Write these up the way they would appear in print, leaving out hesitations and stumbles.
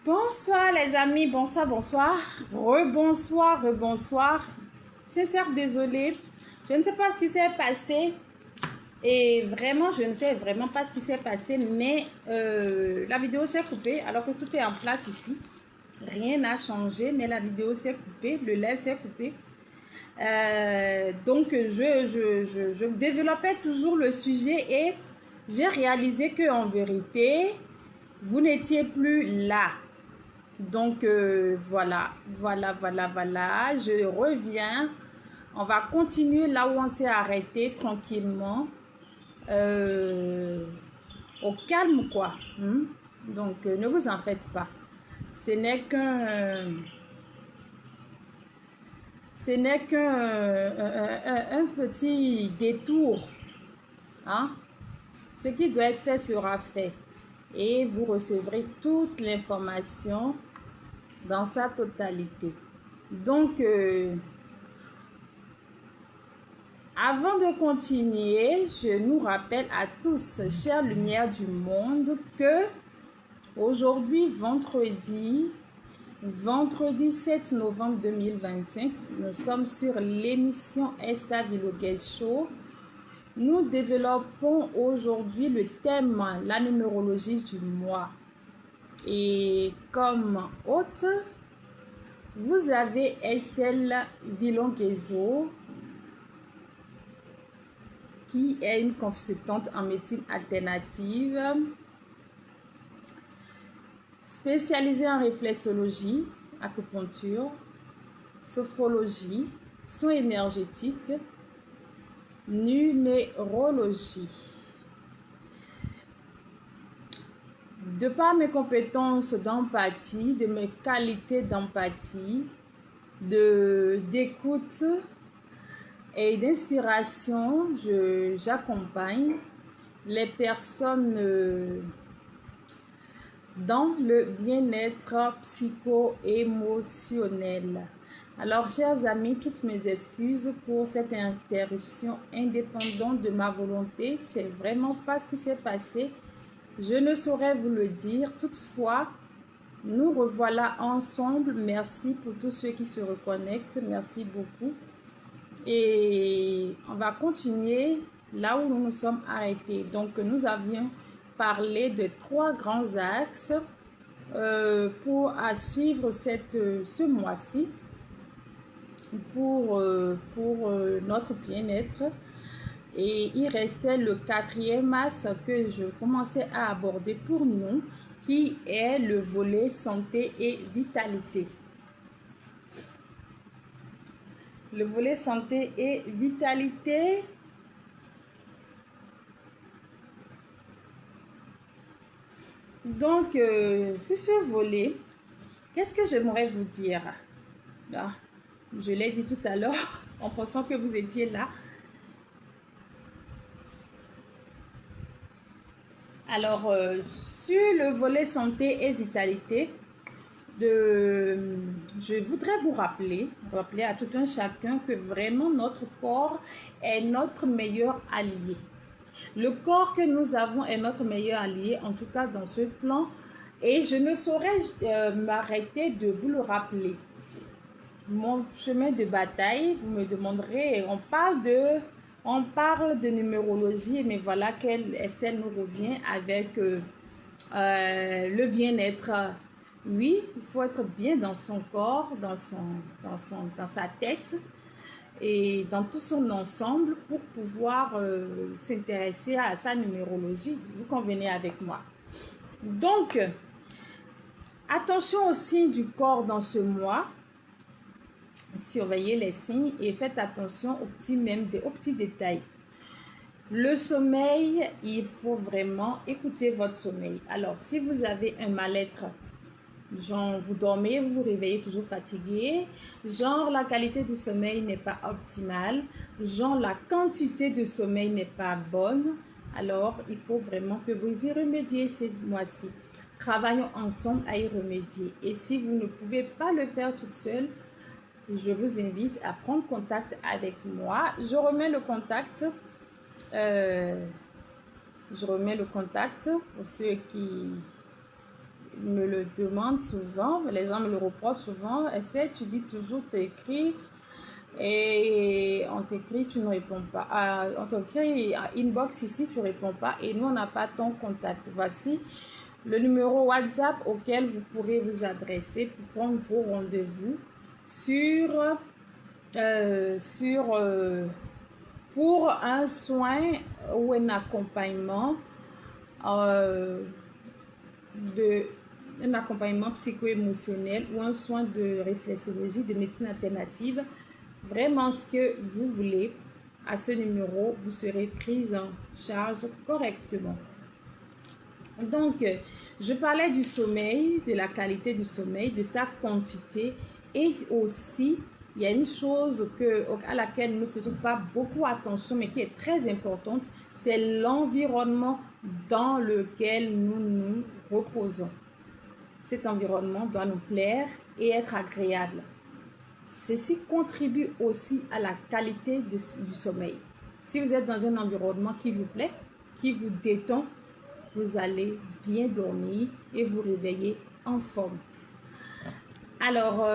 Bonsoir les amis, bonsoir, bonsoir, rebonsoir, rebonsoir. Sincère désolée, je ne sais pas ce qui s'est passé et vraiment je ne sais vraiment pas ce qui s'est passé, mais la vidéo s'est coupée alors que tout est en place ici. Rien n'a changé, mais la vidéo s'est coupée, le live s'est coupé. Donc je développais toujours le sujet et j'ai réalisé que en vérité vous n'étiez plus là. Donc voilà, je reviens. On va continuer là où on s'est arrêté tranquillement, au calme quoi. Donc ne vous en faites pas. Ce n'est qu'un petit détour. Hein? Ce qui doit être fait sera fait. Et vous recevrez toute l'information dans sa totalité. Donc, avant de continuer, je nous rappelle à tous, chères lumières du monde, que aujourd'hui, vendredi 7 novembre 2025, nous sommes sur l'émission Esta Vlogger Show. Nous développons aujourd'hui le thème, la numérologie du mois. Et comme hôte, vous avez Estelle Vilonguezo, qui est une consultante en médecine alternative, spécialisée en réflexologie, acupuncture, sophrologie, soins énergétiques, numérologie. De par mes compétences d'empathie, de mes qualités d'empathie, d'écoute et d'inspiration, j'accompagne les personnes dans le bien-être psycho-émotionnel. Alors, chers amis, toutes mes excuses pour cette interruption indépendante de ma volonté. C'est vraiment pas ce qui s'est passé. Je ne saurais vous le dire. Toutefois, nous revoilà ensemble. Merci pour tous ceux qui se reconnectent. Merci beaucoup. Et on va continuer là où nous nous sommes arrêtés. Donc, nous avions parlé de 3 grands axes pour suivre ce mois-ci pour notre bien-être. Et il restait le 4e axe que je commençais à aborder pour nous, qui est le volet santé et vitalité. Le volet santé et vitalité. Donc, sur ce volet, qu'est-ce que j'aimerais vous dire? Je l'ai dit tout à l'heure en pensant que vous étiez là. Alors, sur le volet santé et vitalité, je voudrais vous rappeler à tout un chacun que vraiment notre corps est notre meilleur allié. Le corps que nous avons est notre meilleur allié, en tout cas dans ce plan, et je ne saurais m'arrêter de vous le rappeler. Mon chemin de bataille, vous me demanderez, on parle de numérologie, mais voilà qu'Estelle nous revient avec le bien-être. Oui, il faut être bien dans son corps, dans sa tête et dans tout son ensemble pour pouvoir s'intéresser à sa numérologie. Vous convenez avec moi. Donc, attention aux signes du corps dans ce mois. Surveillez les signes et faites attention aux petits détails. Le sommeil, il faut vraiment écouter votre sommeil. Alors, si vous avez un mal-être, genre vous dormez, vous vous réveillez toujours fatigué, genre la qualité du sommeil n'est pas optimale, genre la quantité de sommeil n'est pas bonne, alors il faut vraiment que vous y remédiez ce mois-ci. Travaillons ensemble à y remédier. Et si vous ne pouvez pas le faire toute seule, je vous invite à prendre contact avec moi. Je remets le contact pour ceux qui me me le demande souvent, les gens me le reprochent souvent. Esther, tu dis toujours, tu écris et on t'écrit, tu ne réponds pas. On t'écrit à inbox ici, tu ne réponds pas et nous, on n'a pas ton contact. Voici le numéro WhatsApp auquel vous pourrez vous adresser pour prendre vos rendez-vous pour un soin ou un accompagnement un accompagnement psycho-émotionnel ou un soin de réflexologie, de médecine alternative. Vraiment ce que vous voulez. À ce numéro, vous serez prise en charge correctement. Donc, je parlais du sommeil, de la qualité du sommeil, de sa quantité et aussi, il y a une chose à laquelle nous ne faisons pas beaucoup attention mais qui est très importante, c'est l'environnement dans lequel nous nous reposons. Cet environnement doit nous plaire et être agréable. Ceci contribue aussi à la qualité du sommeil. Si vous êtes dans un environnement qui vous plaît, qui vous détend, vous allez bien dormir et vous réveiller en forme. Alors,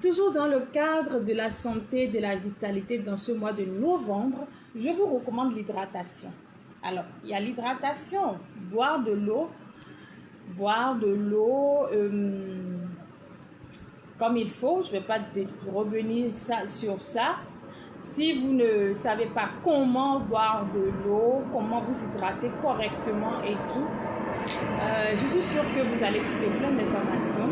toujours dans le cadre de la santé, de la vitalité dans ce mois de novembre, je vous recommande l'hydratation. Alors, il y a l'hydratation, boire de l'eau comme il faut. Je ne vais pas revenir sur ça. Si vous ne savez pas comment boire de l'eau, comment vous hydrater correctement et tout, je suis sûre que vous allez trouver plein d'informations.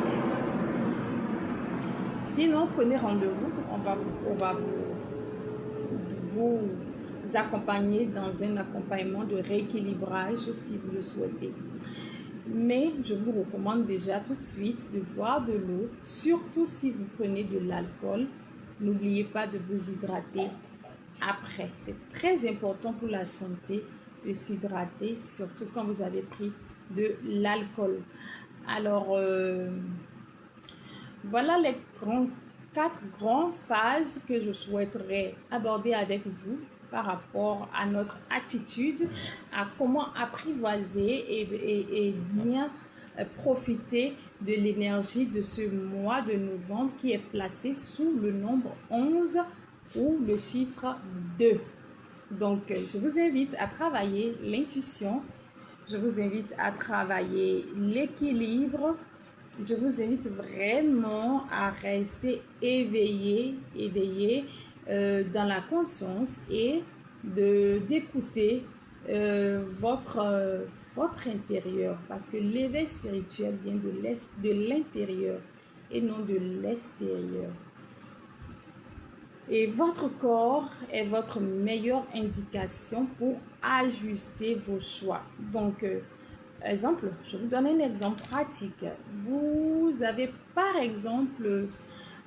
Sinon, prenez rendez-vous. On va vous accompagner dans un accompagnement de rééquilibrage si vous le souhaitez. Mais je vous recommande déjà tout de suite de boire de l'eau, surtout si vous prenez de l'alcool. N'oubliez pas de vous hydrater après. C'est très important pour la santé de s'hydrater, surtout quand vous avez pris de l'alcool. Alors, voilà les 4 grandes phases que je souhaiterais aborder avec vous par rapport à notre attitude, à comment apprivoiser et bien profiter de l'énergie de ce mois de novembre qui est placé sous le nombre 11 ou le chiffre 2. Donc, je vous invite à travailler l'intuition, je vous invite à travailler l'équilibre, je vous invite vraiment à rester éveillé dans la conscience et d'écouter votre intérieur, parce que l'éveil spirituel vient de l'intérieur et non de l'extérieur. Et votre corps est votre meilleure indication pour ajuster vos choix. Donc, exemple, je vous donne un exemple pratique. Vous avez par exemple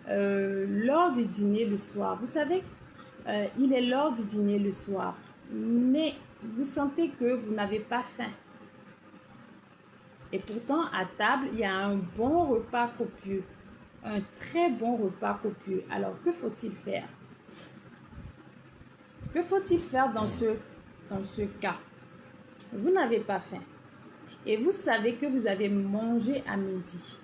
l'heure du dîner le soir. Vous savez, il est l'heure du dîner le soir, mais vous sentez que vous n'avez pas faim. Et pourtant, à table, il y a un bon repas copieux, un très bon repas copieux. Alors, que faut-il faire? Que faut-il faire dans ce cas? Vous n'avez pas faim et vous savez que vous avez mangé à midi.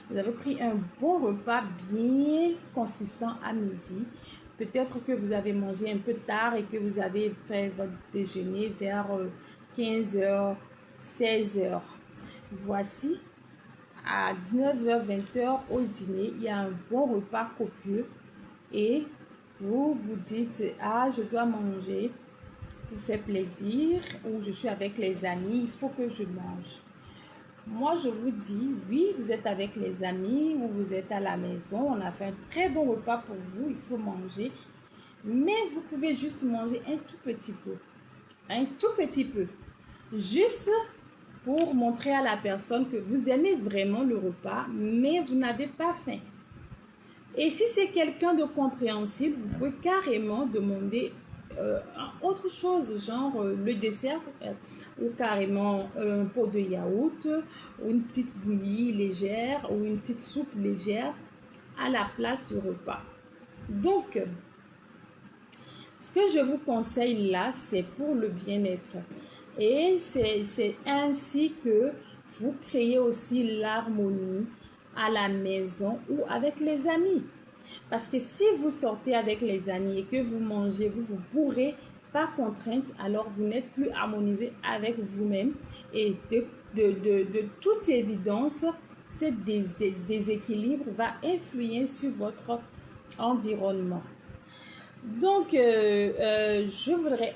Vous avez pris un bon repas bien consistant à midi. Peut-être que vous avez mangé un peu tard et que vous avez fait votre déjeuner vers 15h, 16h. Voici, à 19h, 20h au dîner, il y a un bon repas copieux et vous vous dites, ah, je dois manger pour faire plaisir, ou je suis avec les amis, il faut que je mange. Moi, je vous dis, oui, vous êtes avec les amis ou vous êtes à la maison, on a fait un très bon repas pour vous, il faut manger, mais vous pouvez juste manger un tout petit peu, juste pour montrer à la personne que vous aimez vraiment le repas, mais vous n'avez pas faim. Et si c'est quelqu'un de compréhensible, vous pouvez carrément demander autre chose, genre le dessert ou carrément un pot de yaourt ou une petite bouillie légère ou une petite soupe légère à la place du repas. Donc, ce que je vous conseille là, c'est pour le bien-être. Et c'est ainsi que vous créez aussi l'harmonie à la maison ou avec les amis. Parce que si vous sortez avec les amis et que vous mangez, vous vous bourrez par contrainte, alors vous n'êtes plus harmonisé avec vous-même. Et de toute évidence, ce déséquilibre va influer sur votre environnement. Donc, je voudrais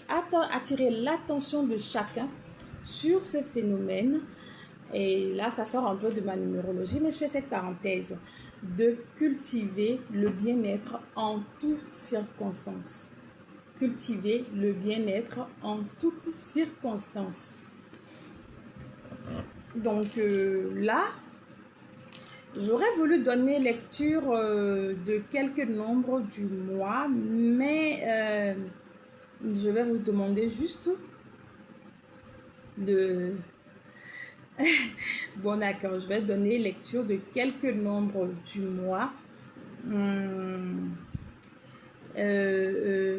attirer l'attention de chacun sur ce phénomène. Et là, ça sort un peu de ma numérologie, mais je fais cette parenthèse de cultiver le bien-être en toutes circonstances. Cultiver le bien-être en toutes circonstances. Donc là, j'aurais voulu donner lecture de quelques nombres du mois, mais je vais vous demander juste de... Bon, d'accord, je vais donner lecture de quelques nombres du mois.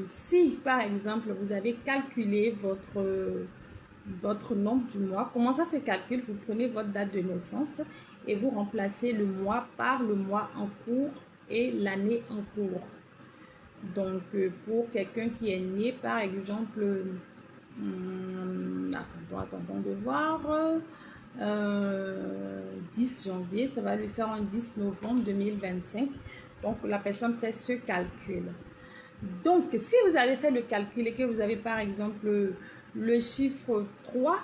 Si, par exemple, vous avez calculé votre nombre du mois, comment ça se calcule? Vous prenez votre date de naissance et vous remplacez le mois par le mois en cours et l'année en cours. Donc, pour quelqu'un qui est né, par exemple, attendons de voir, 10 janvier, ça va lui faire un 10 novembre 2025. Donc, la personne fait ce calcul. Donc, si vous avez fait le calcul et que vous avez, par exemple, le chiffre 3,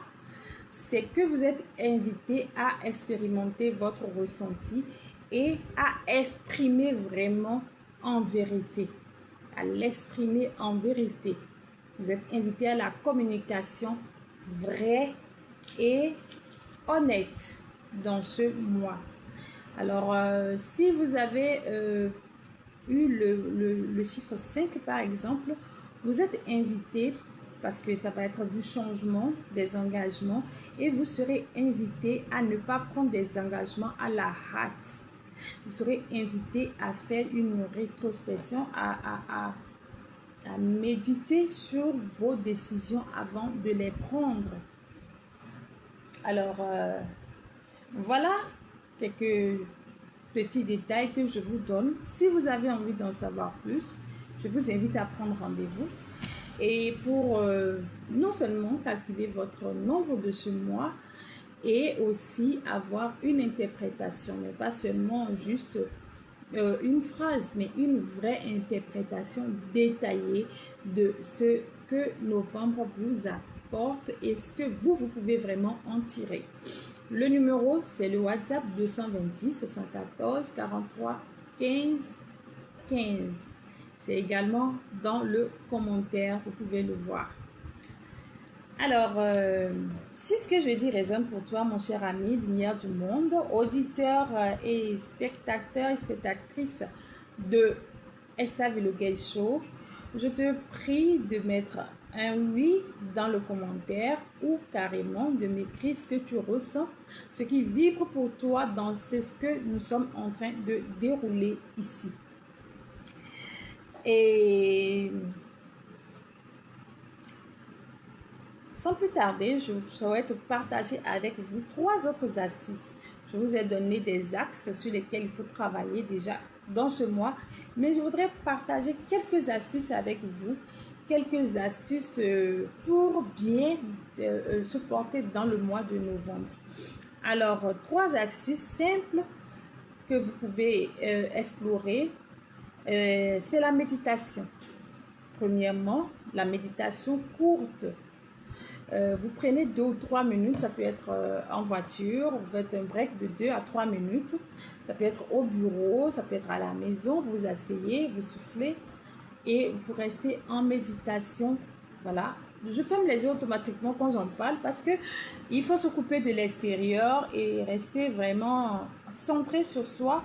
c'est que vous êtes invité à expérimenter votre ressenti et à exprimer vraiment en vérité. À l'exprimer en vérité. Vous êtes invité à la communication vraie et honnête dans ce mois. Alors, si vous avez eu le chiffre 5 par exemple, vous êtes invité, parce que ça va être du changement, des engagements, et vous serez invité à ne pas prendre des engagements à la hâte. Vous serez invité à faire une rétrospection, à méditer sur vos décisions avant de les prendre. Alors, voilà quelques petits détails que je vous donne. Si vous avez envie d'en savoir plus, je vous invite à prendre rendez-vous. Et pour non seulement calculer votre nombre de ce mois et aussi avoir une interprétation, mais pas seulement juste une phrase, mais une vraie interprétation détaillée de ce que novembre vous apporte et ce que vous pouvez vraiment en tirer. Le numéro, c'est le WhatsApp 226 74 43 15 15. C'est également dans le commentaire, vous pouvez le voir. Alors, si ce que je dis résonne pour toi, mon cher ami, lumière du monde, auditeur et spectateur et spectatrice de Esther Vilogay Show, je te prie de mettre un oui dans le commentaire ou carrément de m'écrire ce que tu ressens, ce qui vibre pour toi dans ce que nous sommes en train de dérouler ici. Et sans plus tarder, je souhaite partager avec vous 3 autres astuces. Je vous ai donné des axes sur lesquels il faut travailler déjà dans ce mois, mais je voudrais partager quelques astuces avec vous, quelques astuces pour bien se porter dans le mois de novembre. Alors, 3 astuces simples que vous pouvez explorer. C'est la méditation. Premièrement, la méditation courte. Vous prenez 2 ou 3 minutes, ça peut être en voiture, vous faites un break de 2 à 3 minutes. Ça peut être au bureau, ça peut être à la maison, vous vous asseyez, vous soufflez et vous restez en méditation. Voilà. Je ferme les yeux automatiquement quand j'en parle parce que il faut se couper de l'extérieur et rester vraiment centré sur soi.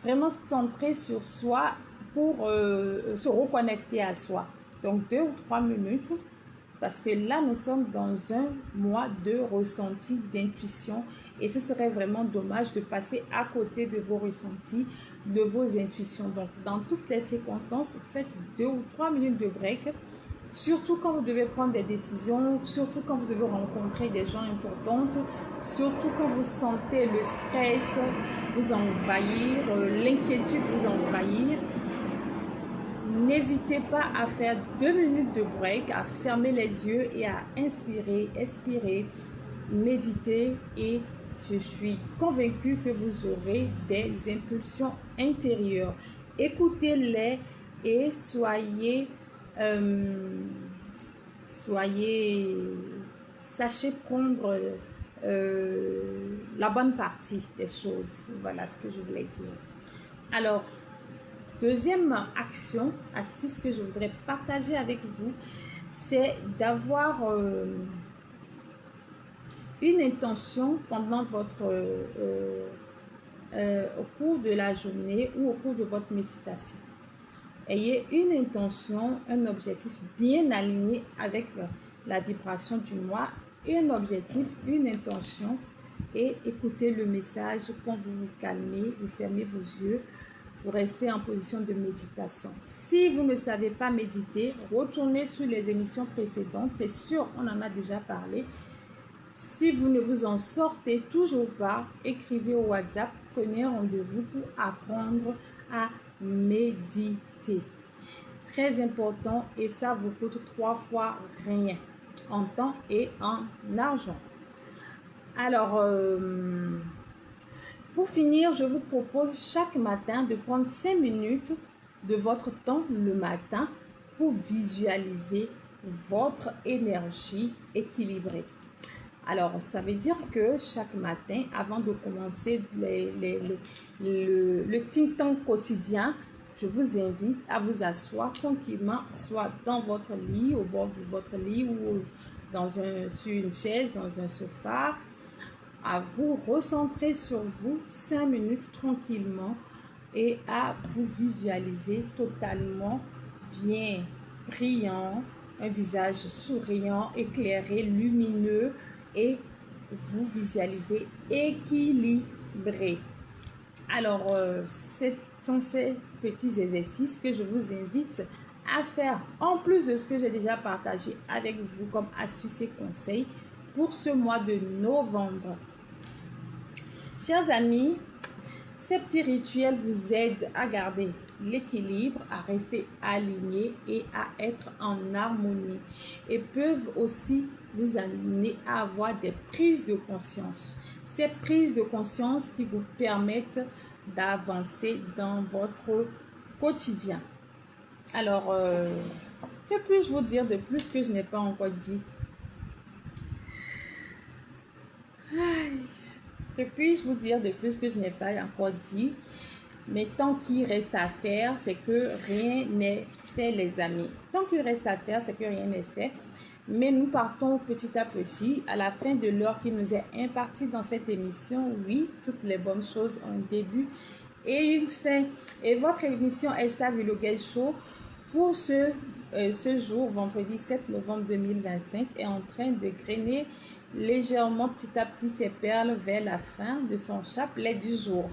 Vraiment centré sur soi pour se reconnecter à soi. Donc 2 ou 3 minutes parce que là nous sommes dans un mois de ressenti, d'intuition et ce serait vraiment dommage de passer à côté de vos ressentis, de vos intuitions. Donc dans toutes les circonstances, faites 2 ou 3 minutes de break, surtout quand vous devez prendre des décisions, surtout quand vous devez rencontrer des gens importants, surtout quand vous sentez le stress vous envahir, l'inquiétude vous envahir. N'hésitez pas à faire 2 minutes de break, à fermer les yeux et à inspirer, expirer, méditer, et je suis convaincue que vous aurez des impulsions intérieures. Écoutez-les et sachez prendre la bonne partie des choses. Voilà ce que je voulais dire. Alors, deuxième action, astuce que je voudrais partager avec vous, c'est d'avoir une intention pendant votre au cours de la journée ou au cours de votre méditation. Ayez une intention, un objectif bien aligné avec la vibration du mois, un objectif, une intention, et écoutez le message quand vous vous calmez, vous fermez vos yeux, vous restez en position de méditation. Si vous ne savez pas méditer, retournez sur les émissions précédentes, c'est sûr, on en a déjà parlé. Si vous ne vous en sortez toujours pas, écrivez au WhatsApp, prenez rendez-vous pour apprendre à méditer. Très important, et ça vous coûte 3 fois rien en temps et en argent. Alors, pour finir, je vous propose chaque matin de prendre 5 minutes de votre temps le matin pour visualiser votre énergie équilibrée. Alors, ça veut dire que chaque matin, avant de commencer le think tank quotidien, je vous invite à vous asseoir tranquillement, soit dans votre lit, au bord de votre lit, ou sur une chaise, dans un sofa, à vous recentrer sur vous 5 minutes tranquillement et à vous visualiser totalement bien, brillant, un visage souriant, éclairé, lumineux, et vous visualisez équilibré. Alors, ce sont ces petits exercices que je vous invite à faire en plus de ce que j'ai déjà partagé avec vous comme astuces et conseils pour ce mois de novembre. Chers amis, ces petits rituels vous aident à garder l'équilibre, à rester aligné et à être en harmonie, et peuvent aussi vous amener à avoir des prises de conscience. Ces prises de conscience qui vous permettent d'avancer dans votre quotidien. Alors, que puis-je vous dire de plus que je n'ai pas encore dit? Que puis-je vous dire de plus que je n'ai pas encore dit? Mais tant qu'il reste à faire, c'est que rien n'est fait, les amis. Tant qu'il reste à faire, c'est que rien n'est fait. Mais nous partons petit à petit. À la fin de l'heure qui nous est impartie dans cette émission, oui, toutes les bonnes choses ont un début et une fin. Et votre émission Esther Vlogel Show pour ce jour, vendredi 7 novembre 2025, est en train de grainer légèrement petit à petit ses perles vers la fin de son chapelet du jour.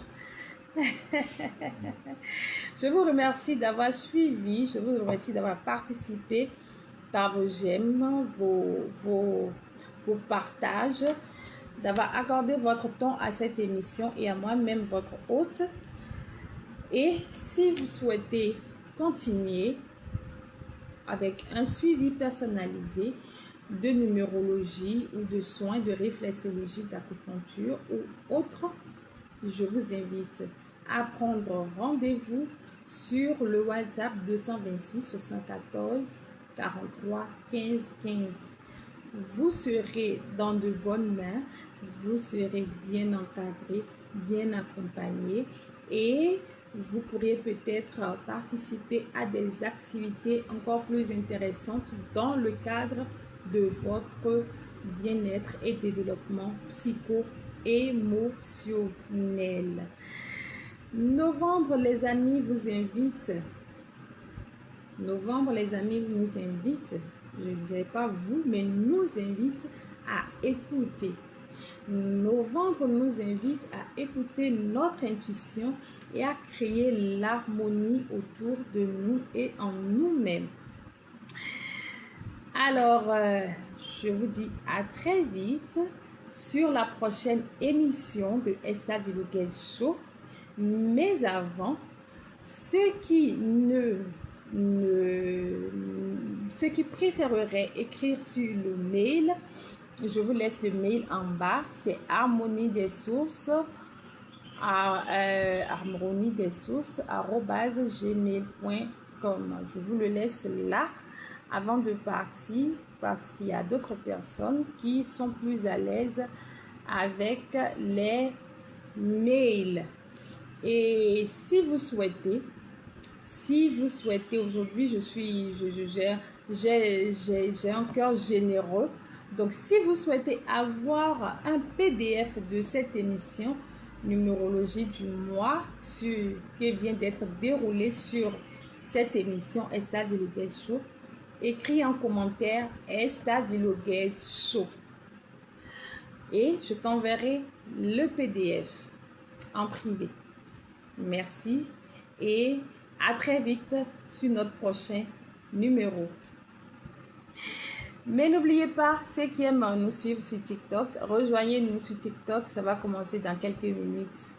Je vous remercie d'avoir suivi, je vous remercie d'avoir participé par vos j'aime, vos partages, d'avoir accordé votre temps à cette émission et à moi-même, votre hôte. Et si vous souhaitez continuer avec un suivi personnalisé de numérologie ou de soins de réflexologie, d'acupuncture ou autre, je vous invite à prendre rendez-vous sur le WhatsApp 226 74 43 15 15. Vous serez dans de bonnes mains, vous serez bien encadré, bien accompagné, et vous pourrez peut-être participer à des activités encore plus intéressantes dans le cadre de votre bien-être et développement psycho-émotionnel. Novembre, les amis, vous invite. Novembre, les amis, nous invite, je ne dirais pas vous, mais nous invite à écouter. Novembre nous invite à écouter notre intuition et à créer l'harmonie autour de nous et en nous-mêmes. Alors, je vous dis à très vite sur la prochaine émission de Esther Villogel Show. Mais avant, ceux qui préféreraient écrire sur le mail, je vous laisse le mail en bas. C'est harmoniedessources@gmail.com. Je vous le laisse là avant de partir parce qu'il y a d'autres personnes qui sont plus à l'aise avec les mails. Et si vous souhaitez aujourd'hui, j'ai un cœur généreux. Donc, si vous souhaitez avoir un PDF de cette émission, numérologie du mois, qui vient d'être déroulée sur cette émission Esther Villogel Show, écris en commentaire Esther Villogel Show. Et je t'enverrai le PDF en privé. Merci et à très vite sur notre prochain numéro. Mais n'oubliez pas, ceux qui aiment nous suivre sur TikTok, rejoignez-nous sur TikTok, ça va commencer dans quelques minutes.